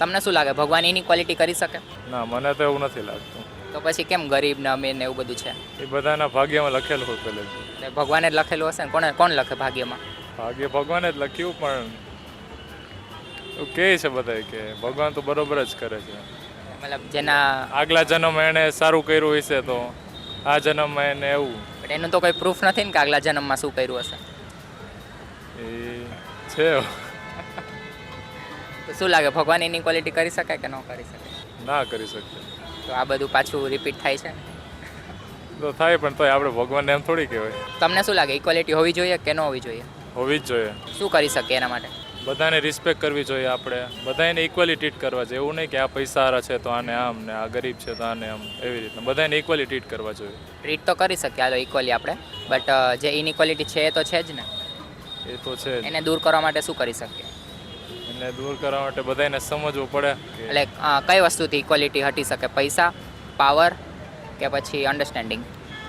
તમને શું લાગે ભગવાન ઇનઇક્વાલિટી કરી શકે? ના, મને તો એવું નથી લાગતું. તો પછી કેમ ગરીબ ને અમીર ને એવું બધું છે? એ બધાના ભાગ્યમાં લખેલું હોય પહેલેથી. એટલે ભગવાને જ લખેલું હશે ને, કોણ લખે ભાગ્યમાં? ભાગ્ય ભગવાને જ લખ્યું, પણ એવું કહે છે બધા કે ભગવાન તો બરોબર જ કરે છે. મતલબ જેના આગલા જન્મ એણે સારું કર્યું હશે તો આ જન્મમાં એને એવું. પણ એનું તો કોઈ પ્રૂફ નથી ને કે આગલા જન્મમાં શું કર્યું હશે. એ છે. તો શું લાગે ભગવાન ઇનઇક્વાલિટી કરી શકાય કે ન કરી શકે? ના કરી શકે તો આ બધું પાછું રિપીટ થાય છે. તો થાય, પણ તોય આપણે ભગવાનને એમ થોડી કહેવાય. તમને શું લાગે ઇક્વાલિટી હોવી જોઈએ કે ન હોવી જોઈએ? હોવી જ જોઈએ. શું કરી શકીએ એના માટે? બધાને રિસ્પેક્ટ કરવી જોઈએ. આપણે બધાને ઇક્વલી ટ્રીટ કરવા જોઈએ. એવું નહીં કે આ પૈસાવાળા છે તો આને આમ ને આ ગરીબ છે તો આને આમ, એવી રીતના બધાને ઇક્વલી ટ્રીટ કરવા જોઈએ. ટ્રીટ તો કરી શકીએ હાલો ઇક્વલી આપણે, બટ જે ઇનઇક્વાલિટી છે એ તો છે જ ને. એ તો છે જ. એને દૂર કરવા માટે શું કરી શકીએ? એને દૂર કરવા માટે બધાને સમજવું પડે કે એટલે કઈ વસ્તુથી ઇક્વાલિટી હટી શકે? પૈસા, પાવર કે પછી અન્ડરસ્ટેન્ડિંગ?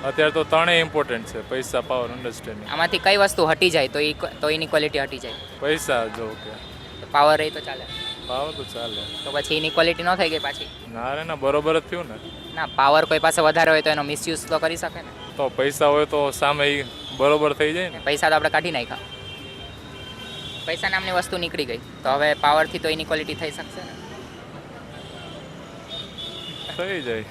અત્યારે તો ત્રણેય ઇમ્પોર્ટન્ટ છે: પૈસા, પાવર, અન્ડરસ્ટેન્ડિંગ. આમાંથી કઈ વસ્તુ હટી જાય તો ઇનઇક્વાલિટી હટી જાય? પૈસા જો કે પાવર રહી તો ચાલે? પાવર તો ચાલે. તો પછી ઇનઇક્વાલિટી ન થઈ ગઈ પાછી? ના રે ના, બરોબર જ થયું ને. ના, પાવર કોઈ પાસે વધારે હોય તો એનો મિસયુઝ તો કરી શકે ને. તો પૈસા હોય તો સામે ઈ બરોબર થઈ જાય ને. પૈસા તો આપણે કાઢી નાખ્યા, પૈસા નામની વસ્તુ નીકળી ગઈ, તો હવે પાવરથી તો ઇનઇક્વાલિટી થઈ શકશે ને? થઈ જાય.